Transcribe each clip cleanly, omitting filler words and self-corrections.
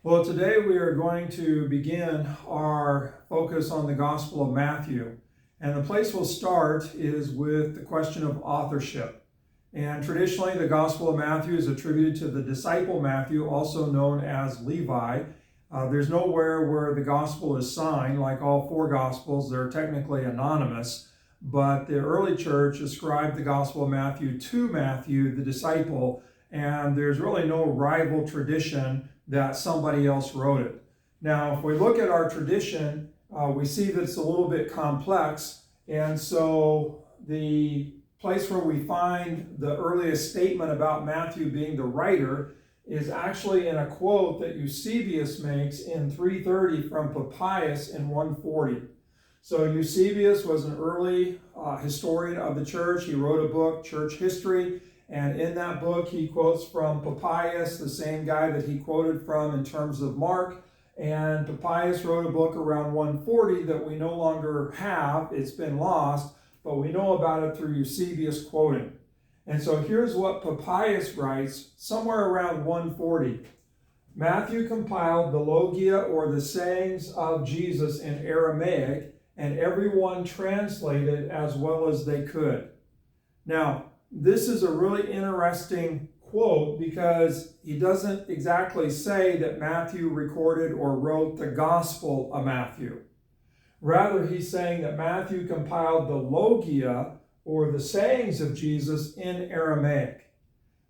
Well, today we are going to begin our focus on the Gospel of Matthew. And the place we'll start is with the question of authorship. And traditionally, the Gospel of Matthew is attributed to the disciple Matthew, also known as Levi. There's nowhere where the Gospel is signed, like all four Gospels. They're technically anonymous. But the early church ascribed the Gospel of Matthew to Matthew, the disciple, and there's really no rival tradition that somebody else wrote it. Now, if we look at our tradition, we see that it's a little bit complex, and so the place where we find the earliest statement about Matthew being the writer is actually in a quote that Eusebius makes in 330 from Papias in 140. So Eusebius was an early historian of the church. He wrote a book, Church History, and in that book he quotes from Papias, the same guy that he quoted from in terms of Mark. And Papias wrote a book around 140 that we no longer have. It's been lost, but we know about it through Eusebius quoting. And so here's what Papias writes somewhere around 140. Matthew compiled the logia, or the sayings of Jesus, in Aramaic, and everyone translated as well as they could. Now, this is a really interesting quote because he doesn't exactly say that Matthew recorded or wrote the Gospel of Matthew. Rather, he's saying that Matthew compiled the logia, or the sayings of Jesus, in Aramaic.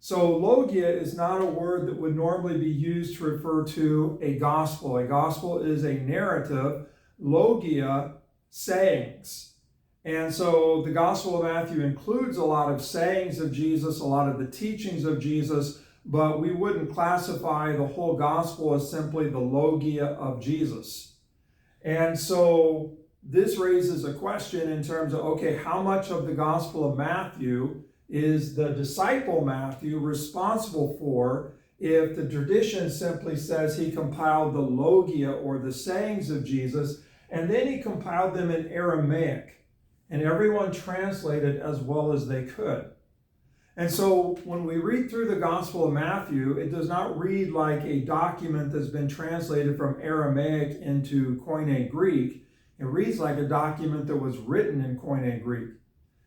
So logia is not a word that would normally be used to refer to a gospel. A gospel is a narrative. Logia, sayings. And so the Gospel of Matthew includes a lot of sayings of Jesus, a lot of the teachings of Jesus, but we wouldn't classify the whole gospel as simply the logia of Jesus. And so this raises a question in terms of, okay, how much of the Gospel of Matthew is the disciple Matthew responsible for if the tradition simply says he compiled the logia, or the sayings of Jesus, and then he compiled them in Aramaic, and everyone translated as well as they could. And so when we read through the Gospel of Matthew, it does not read like a document that's been translated from Aramaic into Koine Greek. It reads like a document that was written in Koine Greek.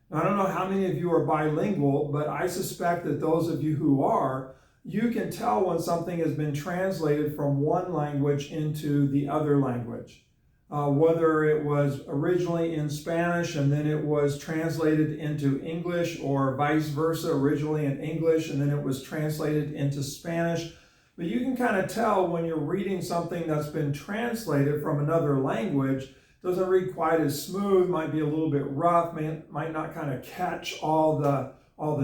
Now, I don't know how many of you are bilingual, but I suspect that those of you who are, you can tell when something has been translated from one language into the other language. Whether it was originally in Spanish and then it was translated into English, or vice versa, originally in English and then it was translated into Spanish. But you can kind of tell when you're reading something that's been translated from another language, doesn't read quite as smooth, might be a little bit rough, might not kind of catch all the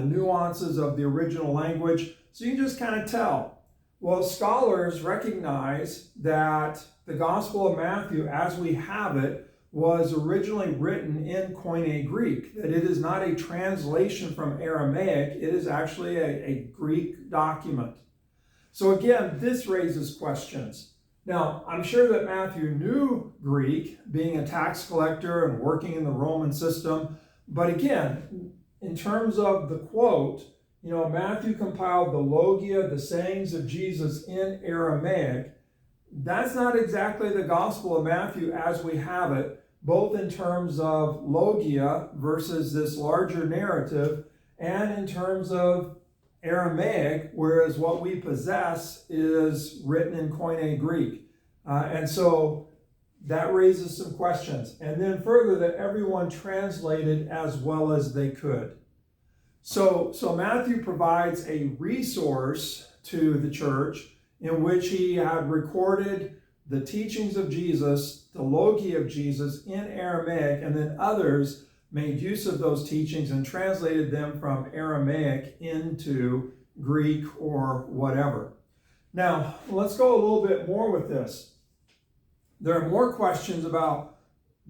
nuances of the original language. So you can just kind of tell. Well, scholars recognize that the Gospel of Matthew, as we have it, was originally written in Koine Greek, that it is not a translation from Aramaic, it is actually a Greek document. So again, this raises questions. Now, I'm sure that Matthew knew Greek, being a tax collector and working in the Roman system, but again, in terms of the quote, Matthew compiled the logia, the sayings of Jesus, in Aramaic. That's not exactly the Gospel of Matthew as we have it, both in terms of logia versus this larger narrative, and in terms of Aramaic, whereas what we possess is written in Koine Greek. And so that raises some questions. And then further, that everyone translated as well as they could. So Matthew provides a resource to the church in which he had recorded the teachings of Jesus, the logia of Jesus, in Aramaic, and then others made use of those teachings and translated them from Aramaic into Greek or whatever. Now, let's go a little bit more with this. There are more questions about,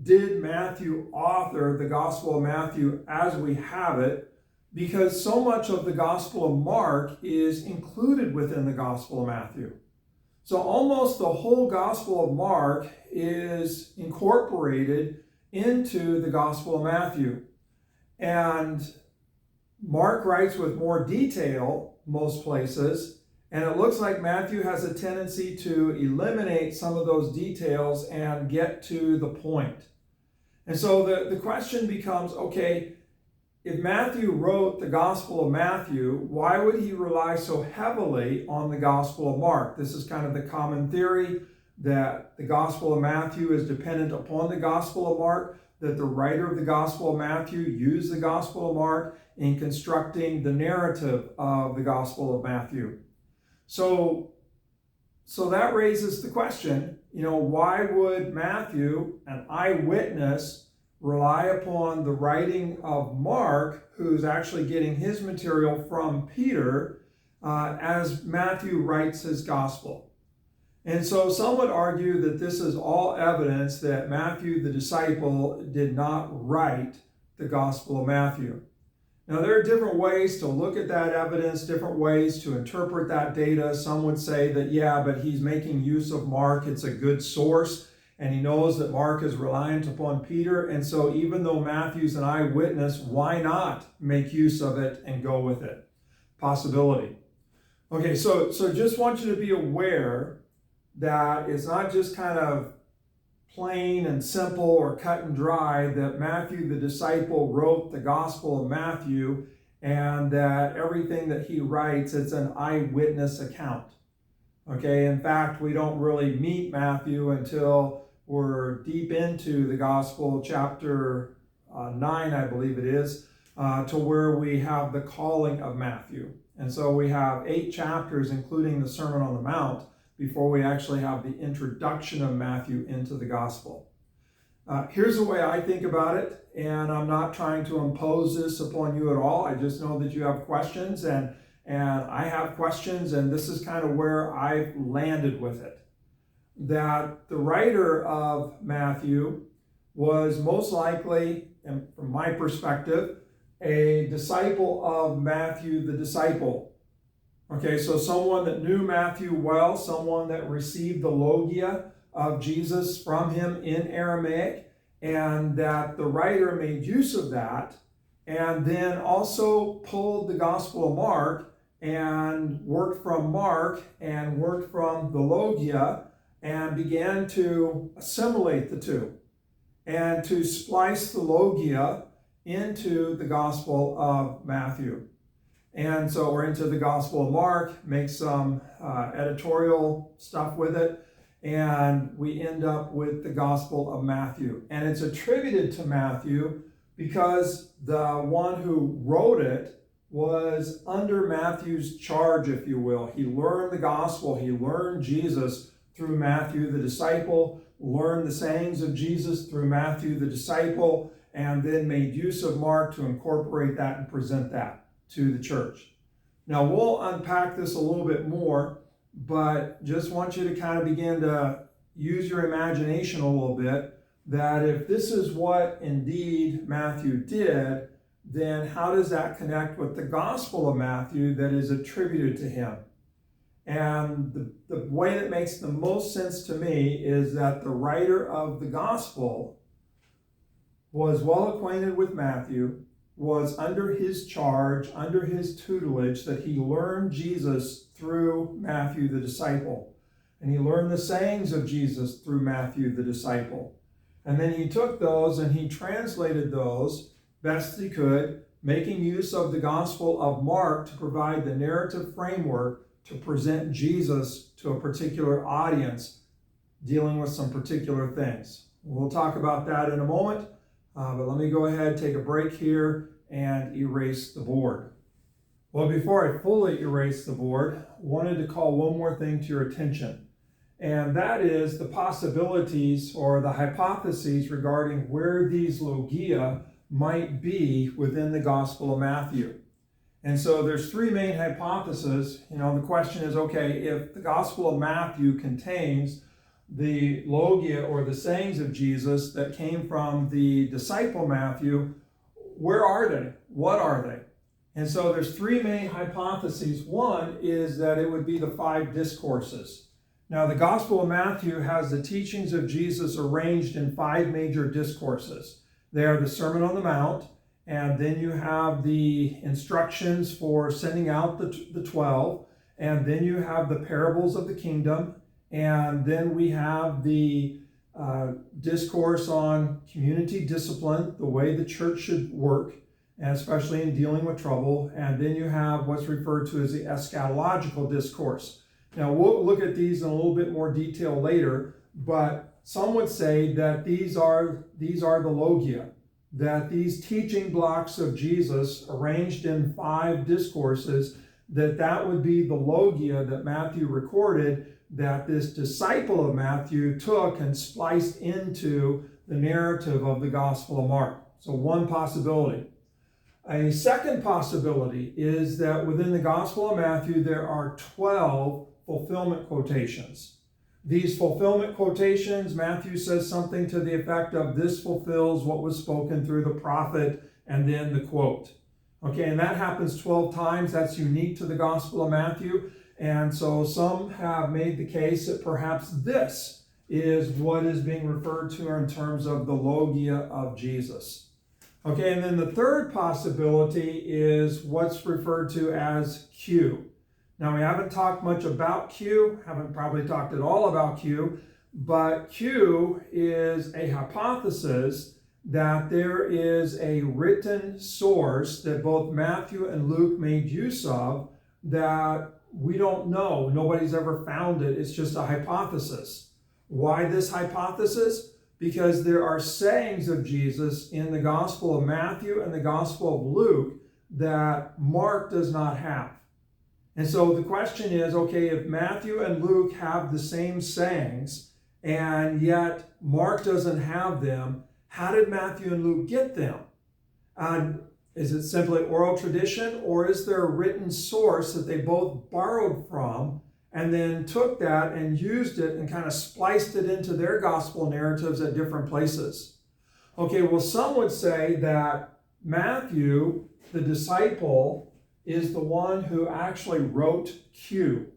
did Matthew author the Gospel of Matthew as we have it? Because so much of the Gospel of Mark is included within the Gospel of Matthew. So almost the whole Gospel of Mark is incorporated into the Gospel of Matthew. And Mark writes with more detail most places, And it looks like Matthew has a tendency to eliminate some of those details and get to the point. And so the question becomes, okay, if Matthew wrote the Gospel of Matthew, why would he rely so heavily on the Gospel of Mark? This is kind of the common theory that the Gospel of Matthew is dependent upon the Gospel of Mark, that the writer of the Gospel of Matthew used the Gospel of Mark in constructing the narrative of the Gospel of Matthew. So that raises the question, why would Matthew, an eyewitness, rely upon the writing of Mark, who's actually getting his material from Peter, as Matthew writes his gospel? And so some would argue that this is all evidence that Matthew, the disciple, did not write the Gospel of Matthew. Now, there are different ways to look at that evidence, different ways to interpret that data. Some would say that, yeah, but he's making use of Mark. It's a good source. And he knows that Mark is reliant upon Peter. And so even though Matthew's an eyewitness, why not make use of it and go with it? Possibility. Okay, so just want you to be aware that it's not just kind of plain and simple or cut and dry that Matthew the disciple wrote the Gospel of Matthew and that everything that he writes, it's an eyewitness account. Okay, in fact, we don't really meet Matthew until we're deep into the Gospel, chapter 9, I believe it is, to where we have the calling of Matthew. And so we have 8 chapters, including the Sermon on the Mount, before we actually have the introduction of Matthew into the Gospel. Here's the way I think about it, and I'm not trying to impose this upon you at all. I just know that you have questions, and I have questions, and this is kind of where I've landed with it. That the writer of Matthew was most likely, and from my perspective, a disciple of Matthew the disciple. Okay, so someone that knew Matthew well, someone that received the logia of Jesus from him in Aramaic, and that the writer made use of that, and then also pulled the Gospel of Mark and worked from Mark and worked from the logia and began to assimilate the two and to splice the logia into the Gospel of Matthew. And so we're into the Gospel of Mark, make some editorial stuff with it, and we end up with the Gospel of Matthew. And it's attributed to Matthew because the one who wrote it was under Matthew's charge, if you will. He learned the Gospel, he learned Jesus through Matthew the disciple, learned the sayings of Jesus through Matthew the disciple, and then made use of Mark to incorporate that and present that to the church. Now, we'll unpack this a little bit more, but just want you to kind of begin to use your imagination a little bit, that if this is what indeed Matthew did, then how does that connect with the Gospel of Matthew that is attributed to him? And the way that makes the most sense to me is that the writer of the Gospel was well acquainted with Matthew, was under his charge, under his tutelage, that he learned Jesus through Matthew the disciple. And he learned the sayings of Jesus through Matthew the disciple. And then he took those and he translated those best he could, making use of the Gospel of Mark to provide the narrative framework to present Jesus to a particular audience dealing with some particular things. We'll talk about that in a moment, but let me go ahead, take a break here, and erase the board. Well, before I fully erase the board, I wanted to call one more thing to your attention, and that is the possibilities or the hypotheses regarding where these logia might be within the Gospel of Matthew. And so there's 3 main hypotheses. The question is, okay, if the Gospel of Matthew contains the logia or the sayings of Jesus that came from the disciple Matthew, where are they? What are they? And so there's 3 main hypotheses. One is that it would be the 5 discourses. Now, the Gospel of Matthew has the teachings of Jesus arranged in 5 major discourses. They are the Sermon on the Mount, and then you have the instructions for sending out the 12, and then you have the parables of the kingdom, and then we have the discourse on community discipline, the way the church should work, and especially in dealing with trouble. And then you have what's referred to as the eschatological discourse. Now, we'll look at these in a little bit more detail later, but some would say that these are the logia, that these teaching blocks of Jesus arranged in 5 discourses, that would be the logia that Matthew recorded, that this disciple of Matthew took and spliced into the narrative of the Gospel of Mark. So one possibility. A second possibility is that within the Gospel of Matthew, there are 12 fulfillment quotations. These fulfillment quotations, Matthew says something to the effect of, this fulfills what was spoken through the prophet, and then the quote. Okay, and that happens 12 times. That's unique to the Gospel of Matthew. And so some have made the case that perhaps this is what is being referred to in terms of the logia of Jesus. Okay, and then the third possibility is what's referred to as Q. Now, we haven't talked much about Q, haven't probably talked at all about Q, but Q is a hypothesis that there is a written source that both Matthew and Luke made use of that we don't know. Nobody's ever found it. It's just a hypothesis. Why this hypothesis? Because there are sayings of Jesus in the Gospel of Matthew and the Gospel of Luke that Mark does not have. And so the question is, okay, if Matthew and Luke have the same sayings and yet Mark doesn't have them, how did Matthew and Luke get them? Is it simply oral tradition, or is there a written source that they both borrowed from and then took that and used it and kind of spliced it into their gospel narratives at different places? Okay, well, some would say that Matthew, the disciple, is the one who actually wrote Q.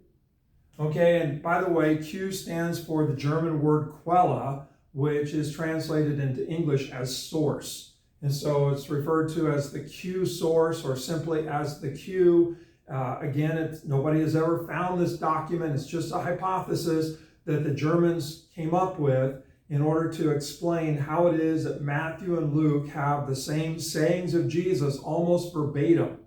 Okay, and by the way, Q stands for the German word Quelle, which is translated into English as source. And so it's referred to as the Q source, or simply as the Q. Again, nobody has ever found this document. It's just a hypothesis that the Germans came up with in order to explain how it is that Matthew and Luke have the same sayings of Jesus almost verbatim,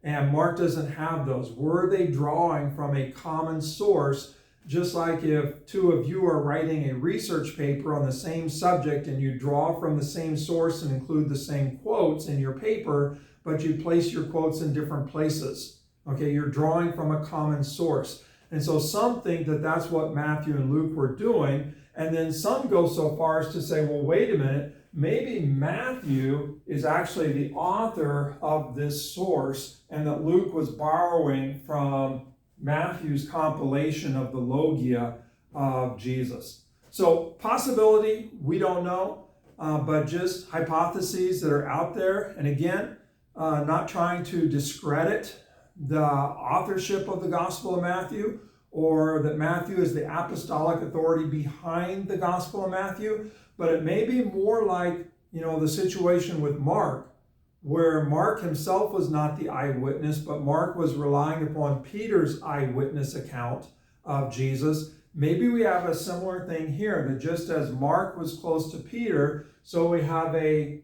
and Mark doesn't have those. Were they drawing from a common source? Just like if 2 of you are writing a research paper on the same subject and you draw from the same source and include the same quotes in your paper, but you place your quotes in different places. Okay, you're drawing from a common source. And so some think that that's what Matthew and Luke were doing. And then some go so far as to say, well, wait a minute, maybe Matthew is actually the author of this source and that Luke was borrowing from Matthew's compilation of the logia of Jesus. So possibility, we don't know, but just hypotheses that are out there. And again, not trying to discredit the authorship of the Gospel of Matthew, or that Matthew is the apostolic authority behind the Gospel of Matthew, but it may be more like, the situation with Mark, where Mark himself was not the eyewitness, but Mark was relying upon Peter's eyewitness account of Jesus. Maybe we have a similar thing here, that just as Mark was close to Peter, so we have a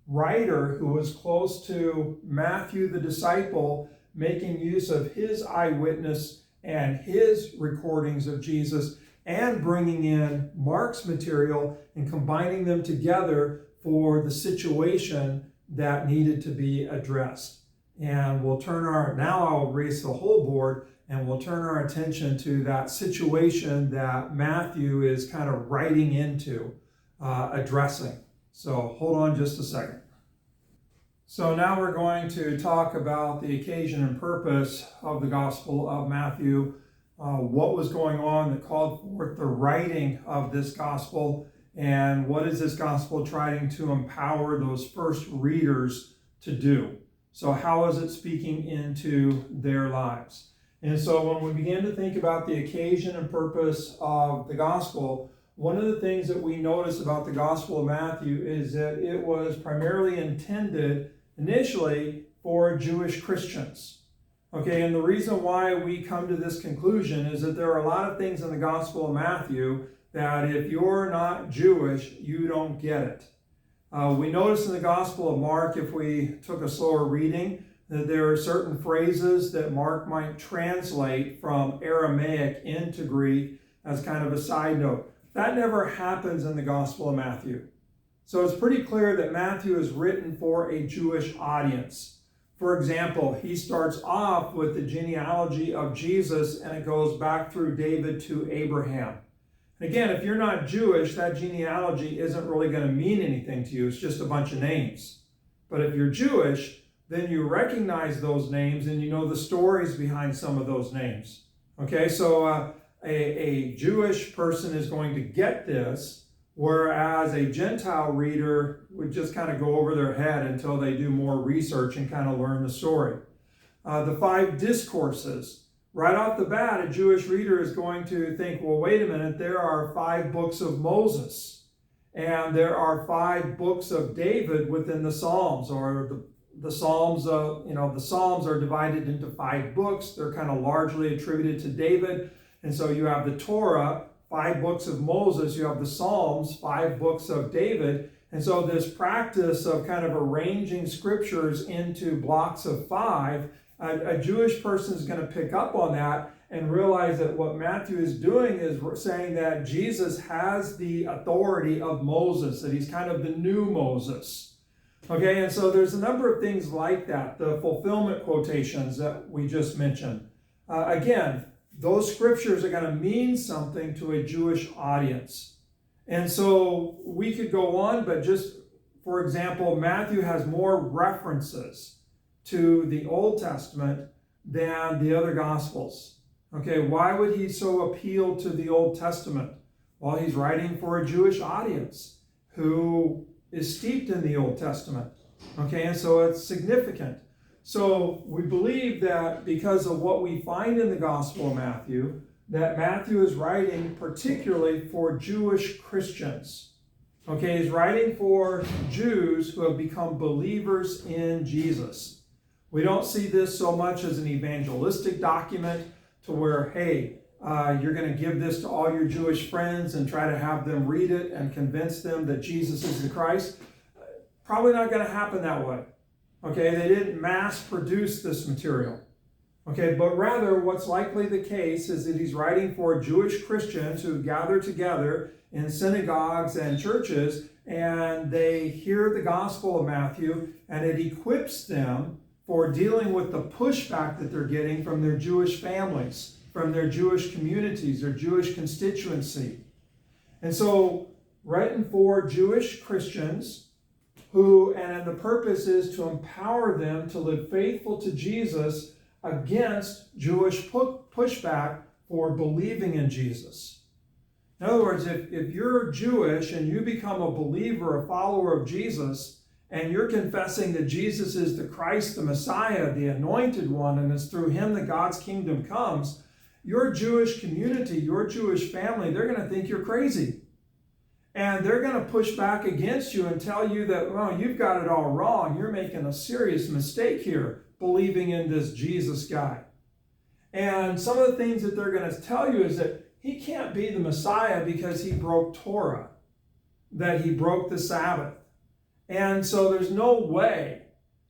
writer who was close to Matthew the disciple, making use of his eyewitness and his recordings of Jesus, and bringing in Mark's material and combining them together for the situation that needed to be addressed. And now I'll erase the whole board, and we'll turn our attention to that situation that Matthew is kind of writing into, addressing. So hold on just a second. So now we're going to talk about the occasion and purpose of the Gospel of Matthew, what was going on that called forth the writing of this Gospel, and what is this Gospel trying to empower those first readers to do? So how is it speaking into their lives? And so when we begin to think about the occasion and purpose of the Gospel, one of the things that we notice about the Gospel of Matthew is that it was primarily intended initially for Jewish Christians. Okay, and the reason why we come to this conclusion is that there are a lot of things in the Gospel of Matthew that if you're not Jewish, you don't get it. We notice in the Gospel of Mark, if we took a slower reading, that there are certain phrases that Mark might translate from Aramaic into Greek as kind of a side note. That never happens in the Gospel of Matthew. So it's pretty clear that Matthew is written for a Jewish audience. For example, he starts off with the genealogy of Jesus, and it goes back through David to Abraham. Again, if you're not Jewish, that genealogy isn't really going to mean anything to you. It's just a bunch of names. But if you're Jewish, then you recognize those names and you know the stories behind some of those names. Okay, so a Jewish person is going to get this, whereas a Gentile reader would just kind of go over their head until they do more research and kind of learn the story. The 5 discourses. Right off the bat, a Jewish reader is going to think, well, wait a minute, there are 5 books of Moses, and there are 5 books of David within the Psalms, or the Psalms, the Psalms are divided into 5 books. They're kind of largely attributed to David. And so you have the Torah, 5 books of Moses. You have the Psalms, 5 books of David. And so this practice of kind of arranging scriptures into blocks of 5, a Jewish person is going to pick up on that and realize that what Matthew is doing is saying that Jesus has the authority of Moses, that he's kind of the new Moses. Okay, and so there's a number of things like that, the fulfillment quotations that we just mentioned. Again, those scriptures are going to mean something to a Jewish audience. And so we could go on, but just, for example, Matthew has more references to the Old Testament than the other Gospels. Okay, why would he so appeal to the Old Testament? Well, he's writing for a Jewish audience who is steeped in the Old Testament. Okay, and so it's significant. So we believe that because of what we find in the Gospel of Matthew, that Matthew is writing particularly for Jewish Christians. Okay, he's writing for Jews who have become believers in Jesus. We don't see this so much as an evangelistic document to where, hey, you're going to give this to all your Jewish friends and try to have them read it and convince them that Jesus is the Christ. Probably not going to happen that way. Okay, they didn't mass produce this material. Okay, but rather what's likely the case is that he's writing for Jewish Christians who gather together in synagogues and churches, and they hear the Gospel of Matthew, and it equips them for dealing with the pushback that they're getting from their Jewish families, from their Jewish communities, their Jewish constituency. And so, written for Jewish Christians and the purpose is to empower them to live faithful to Jesus against Jewish pushback for believing in Jesus. In other words, if you're Jewish and you become a believer, a follower of Jesus, and you're confessing that Jesus is the Christ, the Messiah, the Anointed One, and it's through him that God's kingdom comes, your Jewish community, your Jewish family, they're going to think you're crazy. And they're going to push back against you and tell you that, well, you've got it all wrong. You're making a serious mistake here, believing in this Jesus guy. And some of the things that they're going to tell you is that he can't be the Messiah because he broke Torah, that he broke the Sabbath. And so there's no way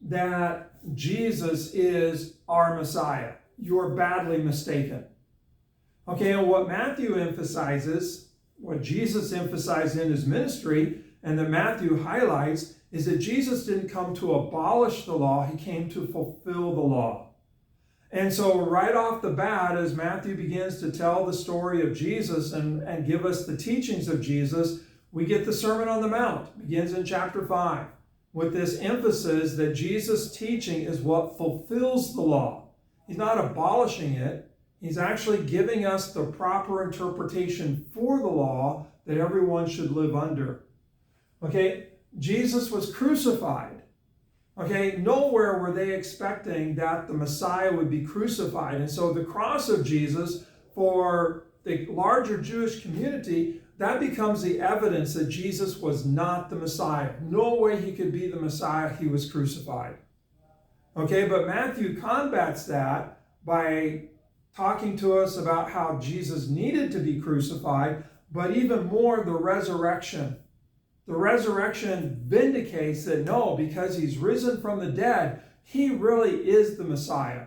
that Jesus is our Messiah. You're badly mistaken. Okay, and what Matthew emphasizes, what Jesus emphasized in his ministry, and that Matthew highlights, is that Jesus didn't come to abolish the law, he came to fulfill the law. And so right off the bat, as Matthew begins to tell the story of Jesus and give us the teachings of Jesus, we get the Sermon on the Mount. It begins in chapter 5 with this emphasis that Jesus' teaching is what fulfills the law. He's not abolishing it. He's actually giving us the proper interpretation for the law that everyone should live under. Okay, Jesus was crucified. Okay, nowhere were they expecting that the Messiah would be crucified. And so the cross of Jesus for the larger Jewish community, that becomes the evidence that Jesus was not the Messiah. No way he could be the Messiah. He was crucified. Okay, but Matthew combats that by talking to us about how Jesus needed to be crucified, but even more the resurrection. The resurrection vindicates that no, because he's risen from the dead, he really is the Messiah.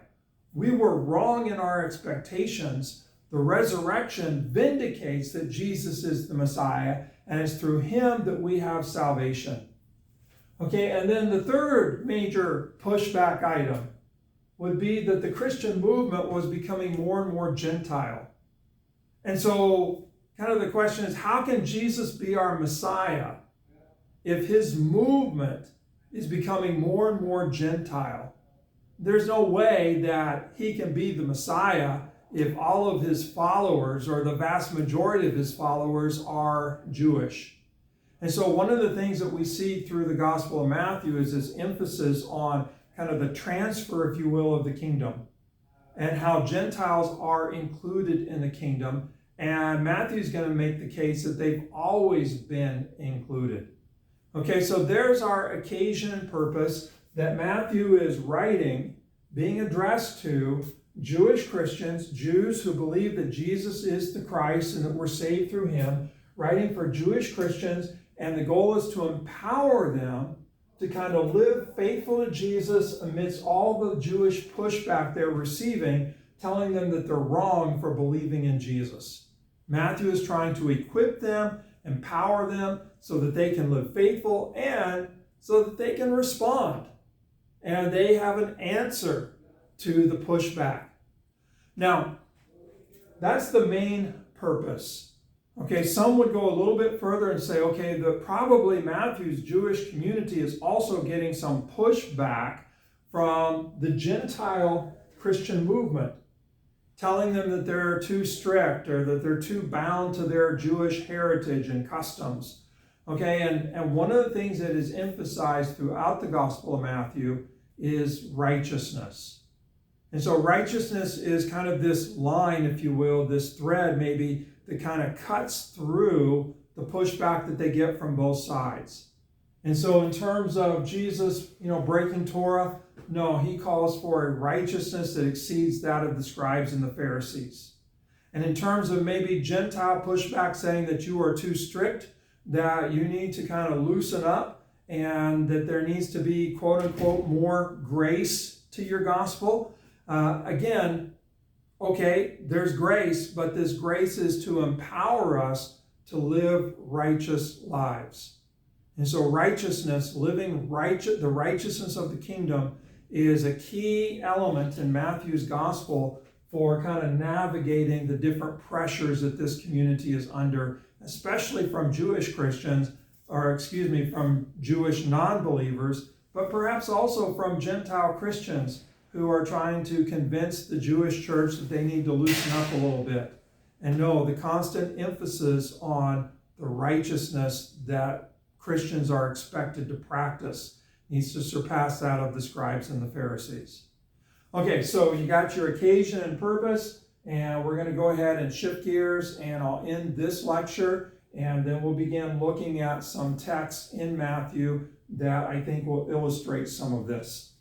We were wrong in our expectations. The resurrection vindicates that Jesus is the Messiah, and it's through him that we have salvation. Okay, and then the third major pushback item would be that the Christian movement was becoming more and more Gentile. And so kind of the question is, how can Jesus be our Messiah if his movement is becoming more and more Gentile? There's no way that he can be the Messiah if all of his followers, or the vast majority of his followers, are Jewish. And so one of the things that we see through the Gospel of Matthew is this emphasis on kind of the transfer, if you will, of the kingdom, and how Gentiles are included in the kingdom. And Matthew's going to make the case that they've always been included. Okay, so there's our occasion and purpose that Matthew is writing, being addressed to Jewish Christians, Jews who believe that Jesus is the Christ and that we're saved through him, writing for Jewish Christians, and the goal is to empower them to kind of live faithful to Jesus amidst all the Jewish pushback they're receiving, telling them that they're wrong for believing in Jesus. Matthew is trying to equip them, empower them, so that they can live faithful and so that they can respond. And they have an answer to the pushback. Now, that's the main purpose. Okay, some would go a little bit further and say, okay, probably Matthew's Jewish community is also getting some pushback from the Gentile Christian movement, telling them that they're too strict or that they're too bound to their Jewish heritage and customs. Okay, and one of the things that is emphasized throughout the Gospel of Matthew is righteousness. And so righteousness is kind of this line, if you will, this thread maybe that kind of cuts through the pushback that they get from both sides. And so in terms of Jesus, breaking Torah, no, he calls for a righteousness that exceeds that of the scribes and the Pharisees. And in terms of maybe Gentile pushback saying that you are too strict, that you need to kind of loosen up, and that there needs to be, quote unquote, more grace to your gospel. Again, okay, there's grace, but this grace is to empower us to live righteous lives. And so righteousness, living righteous, the righteousness of the kingdom, is a key element in Matthew's gospel for kind of navigating the different pressures that this community is under, especially from Jewish Christians, from Jewish non-believers, but perhaps also from Gentile Christians who are trying to convince the Jewish church that they need to loosen up a little bit. And no, the constant emphasis on the righteousness that Christians are expected to practice needs to surpass that of the scribes and the Pharisees. Okay, so you got your occasion and purpose, and we're going to go ahead and shift gears, and I'll end this lecture, and then we'll begin looking at some texts in Matthew that I think will illustrate some of this.